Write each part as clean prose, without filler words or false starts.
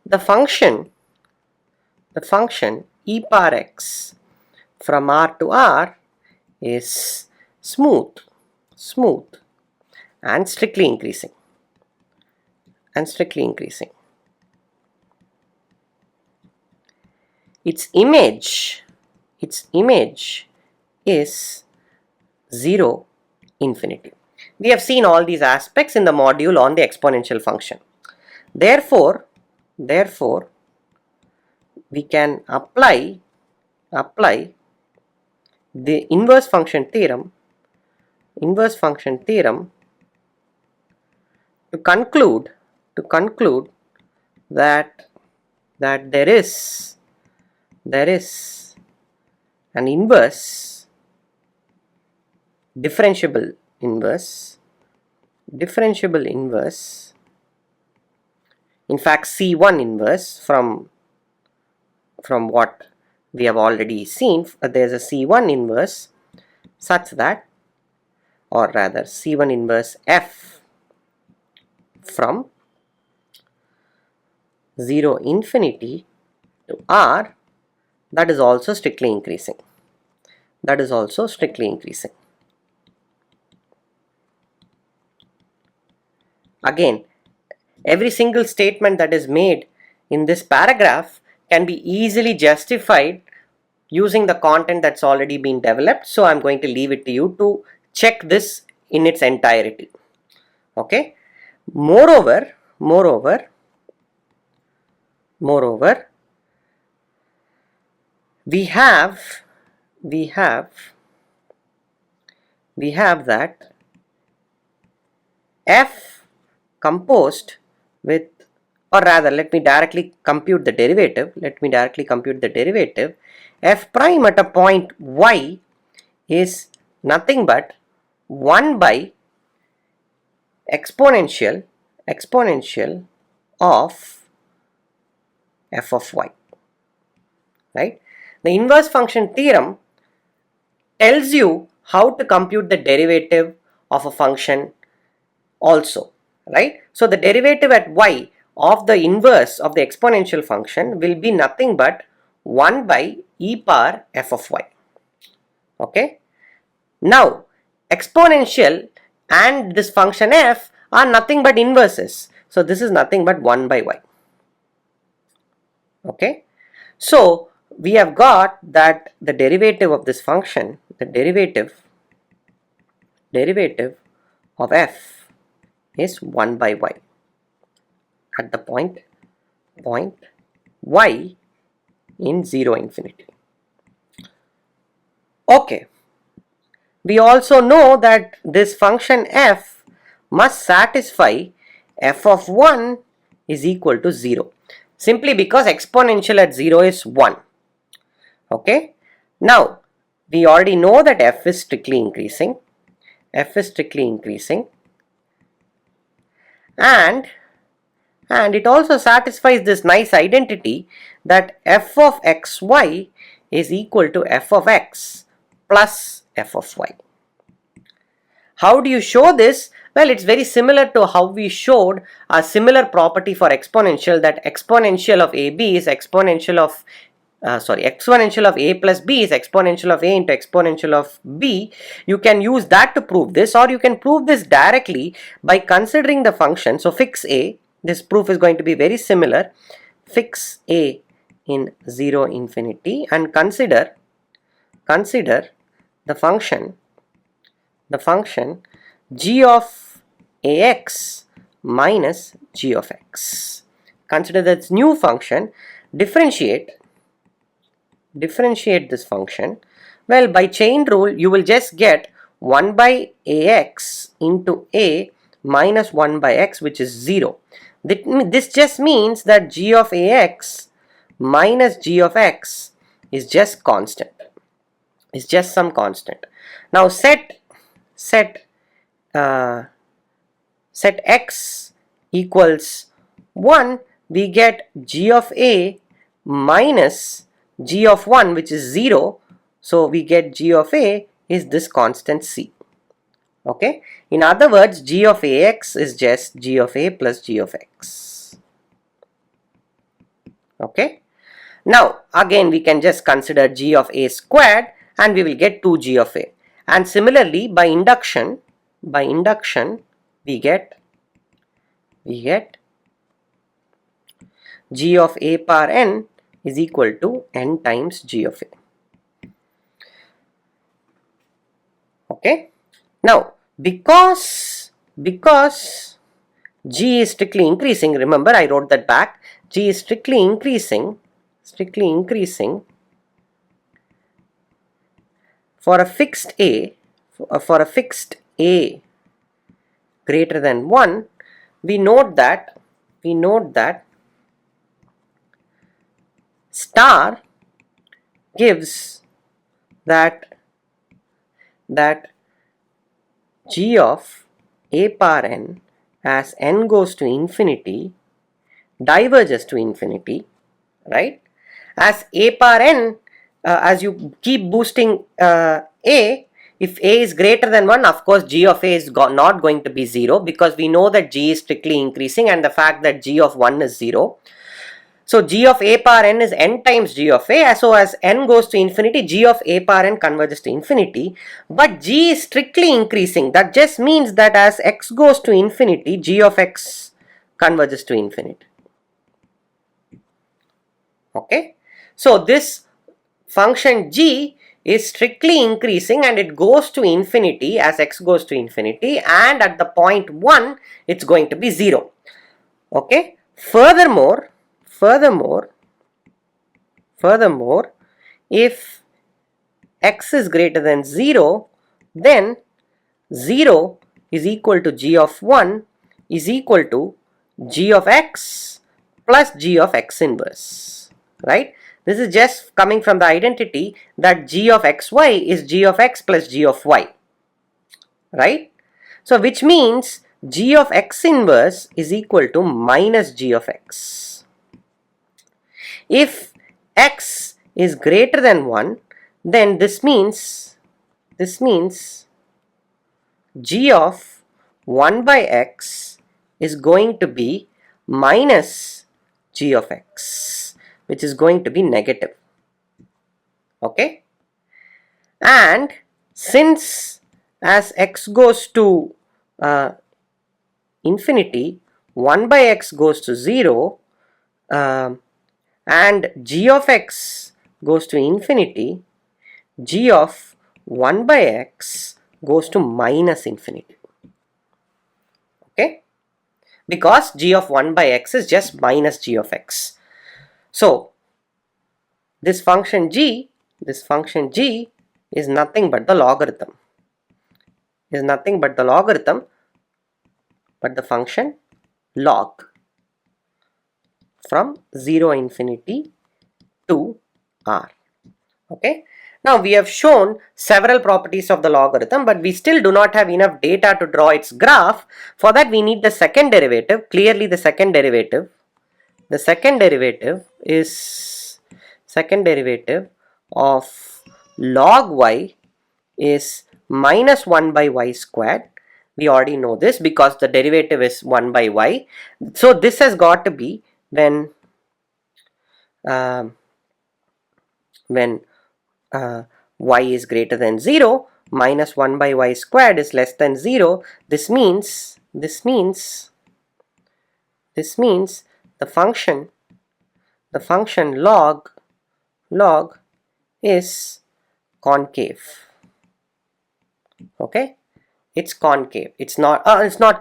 the function e power x from R to R is smooth and strictly increasing its image is 0 infinity. We have seen all these aspects in the module on the exponential function. Therefore we can apply the inverse function theorem to conclude that there is an inverse differentiable inverse, in fact C1 inverse from what we have already seen. There is a C1 inverse such that, or rather C1 inverse f from 0 infinity to R, that is also strictly increasing. Again, every single statement that is made in this paragraph can be easily justified using the content that's already been developed. So I'm going to leave it to you to check this in its entirety. Okay. Moreover, we have that f composed with, or rather let me directly compute the derivative. F prime at a point y is nothing but 1 by exponential of f of y, right? The inverse function theorem tells you how to compute the derivative of a function also, right? So the derivative at y of the inverse of the exponential function will be nothing but 1 by e power f of y. Okay. Now exponential and this function f are nothing but inverses, so this is nothing but 1 by y. Okay. So we have got that the derivative of this function, the derivative of f is 1 by y at the point y in 0 infinity. Okay. We also know that this function f must satisfy f of 1 is equal to 0, simply because exponential at 0 is 1. Okay. Now we already know that f is strictly increasing, and it also satisfies this nice identity that f of xy is equal to f of x plus f of y. How do you show this? Well, it's very similar to how we showed a similar property for exponential, that exponential of ab is exponential of a plus b is exponential of a into exponential of b. You can use that to prove this, or you can prove this directly by considering the function. So fix a, this proof is going to be very similar. Fix a in 0 infinity and consider the function g of ax minus g of x. Consider this new function, differentiate this function. Well, by chain rule you will just get 1 by ax into a minus 1 by x, which is 0. This just means that g of ax minus g of x is just constant, is just some constant. Now set x equals 1, we get g of a minus g of 1, which is 0. So we get g of a is this constant c. Okay. In other words, g of ax is just g of a plus g of x. Okay. Now again we can just consider g of a squared and we will get 2g of a. And similarly by induction we get g of a power n is equal to n times g of a. Okay. Now because g is strictly increasing, remember I wrote that back, g is strictly increasing for a fixed a greater than 1, we note that star gives that g of a power n as n goes to infinity diverges to infinity, right? As a power n, as you keep boosting a, if a is greater than 1, of course g of a is not going to be 0, because we know that g is strictly increasing and the fact that g of 1 is 0. So g of a power n is n times g of a. So as n goes to infinity, g of a power n converges to infinity. But g is strictly increasing. That just means that as x goes to infinity, g of x converges to infinity. Okay. So this function g is strictly increasing and it goes to infinity as x goes to infinity, and at the point 1 it's going to be 0. Okay. Furthermore, if x is greater than 0, then 0 is equal to g of 1 is equal to g of x plus g of x inverse, right? This is just coming from the identity that g of xy is g of x plus g of y, right? So which means g of x inverse is equal to minus g of x. If x is greater than 1, then this means g of 1 by x is going to be minus g of x, which is going to be negative. Okay. And since as x goes to infinity, 1 by x goes to 0, and g of x goes to infinity, g of 1 by x goes to minus infinity. Okay, because g of 1 by x is just minus g of x. So this function g is nothing but the logarithm, but the function log from 0 infinity to r. Okay. Now we have shown several properties of the logarithm, but we still do not have enough data to draw its graph. For that we need the second derivative. Clearly the second derivative of log y is minus 1 by y squared. We already know this because the derivative is 1 by y. So this has got to be when y is greater than 0, minus 1 by y squared is less than 0. This means the function log is concave. Okay, it's concave. It's not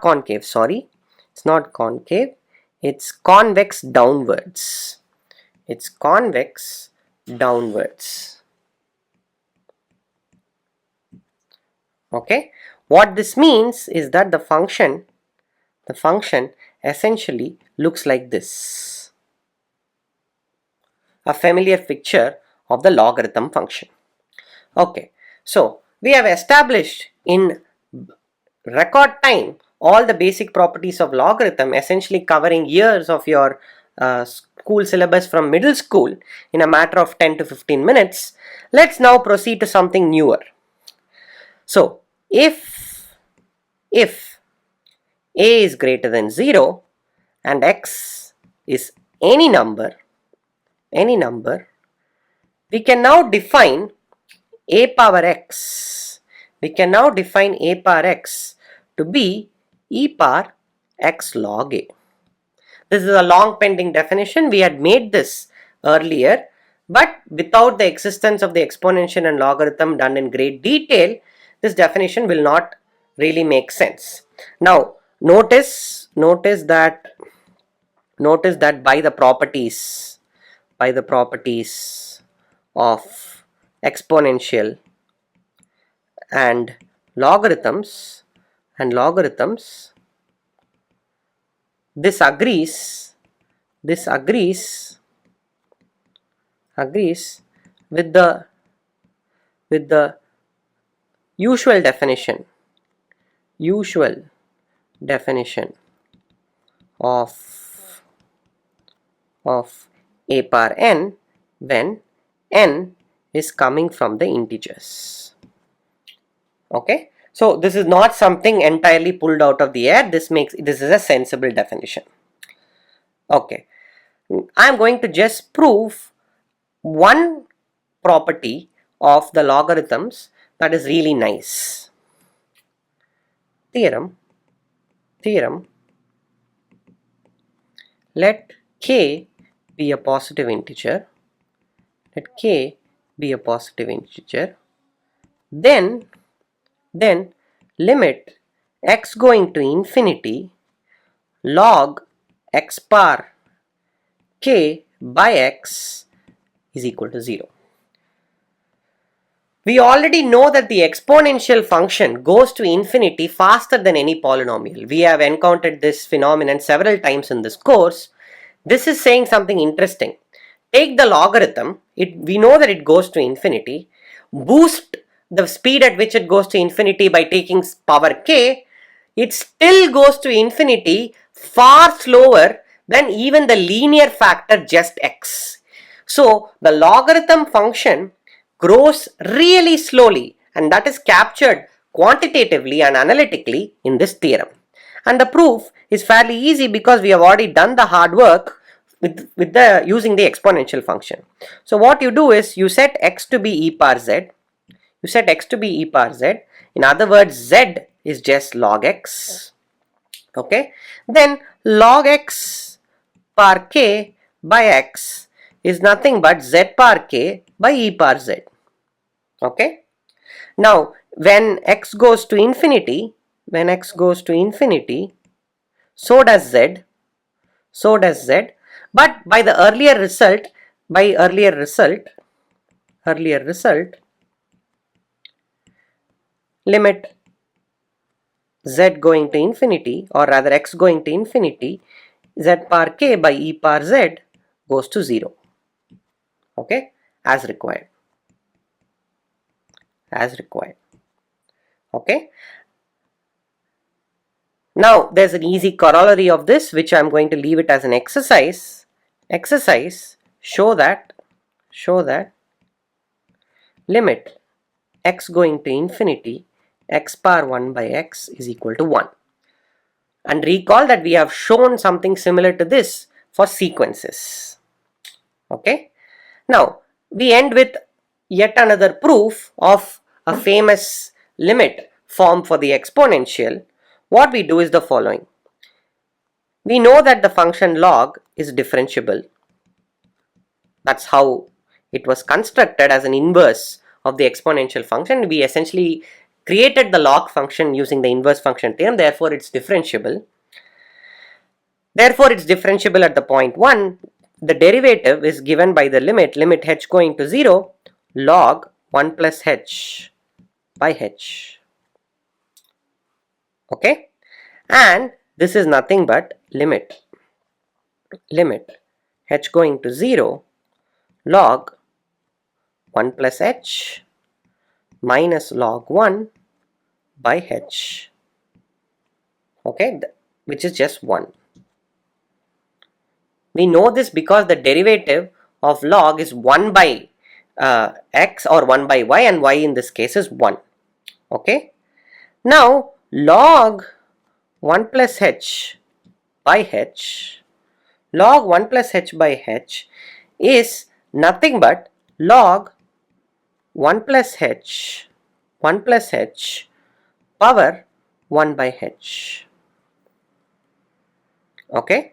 concave, sorry. It's not concave. It's convex downwards. It's convex downwards. Okay, what this means is that the function essentially looks like this. A familiar picture of the logarithm function. Okay, so we have established in record time all the basic properties of logarithm, essentially covering years of your school syllabus from middle school in a matter of 10 to 15 minutes. Let's now proceed to something newer. So if a is greater than 0 and x is any number, we can now define a power x. We can now define a power x to be e power x log a. This is a long pending definition. We had made this earlier, but without the existence of the exponential and logarithm done in great detail, this definition will not really make sense. Now, notice that by the properties of exponential and logarithms this agrees with the usual definition of a power n when n is coming from the integers. Okay, so this is not something entirely pulled out of the air. This is a sensible definition. Okay, I am going to just prove one property of the logarithms that is really nice. Theorem, let k be a positive integer, then limit x going to infinity log x power k by x is equal to 0. We already know that the exponential function goes to infinity faster than any polynomial. We have encountered this phenomenon several times in this course. This is saying something interesting. Take the logarithm, we know that it goes to infinity, boost the speed at which it goes to infinity by taking power k, it still goes to infinity far slower than even the linear factor just x. So the logarithm function grows really slowly, and that is captured quantitatively and analytically in this theorem. And the proof is fairly easy because we have already done the hard work using the exponential function. So what you do is you set x to be e power z. In other words, z is just log x. Okay. Then log x power k by x is nothing but z power k by e power z. Okay. Now, when x goes to infinity, so does z. But by earlier result, limit z going to infinity, or rather x going to infinity, z power k by e power z goes to 0. Okay, as required. Okay. Now there's an easy corollary of this, which I'm going to leave it as an exercise. Show that limit x going to infinity x power 1 by x is equal to 1. And recall that we have shown something similar to this for sequences. Okay. Now we end with yet another proof of a famous limit form for the exponential. What we do is the following. We know that the function log is differentiable. That's how it was constructed as an inverse of the exponential function. We essentially created the log function using the inverse function theorem. Therefore, it's differentiable. At the point 1. The derivative is given by the limit h going to 0 log 1 plus h by h. Okay, and this is nothing but limit h going to 0 log 1 plus h minus log 1 by h. Okay, which is just 1. We know this because the derivative of log is 1 by x or 1 by y, and y in this case is 1. Okay, now log 1 plus h by h is nothing but log 1 plus h power 1 by h. Okay.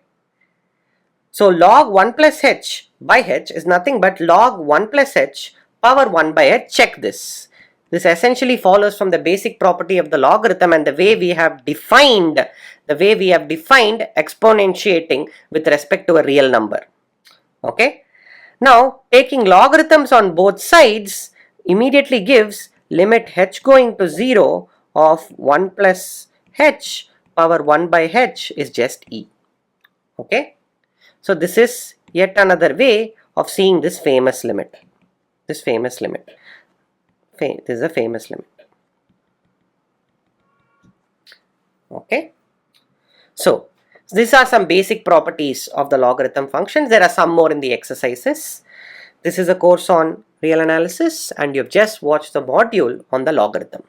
So log 1 plus h by h is nothing but log 1 plus h power 1 by h. Check this. This essentially follows from the basic property of the logarithm and the way we have defined exponentiating with respect to a real number. Okay. Now taking logarithms on both sides immediately gives limit h going to 0 of 1 plus h power 1 by h is just e. Okay. So this is yet another way of seeing this famous limit. This is a famous limit. Okay. So these are some basic properties of the logarithm functions. There are some more in the exercises. This is a course on real analysis and you've just watched the module on the logarithm.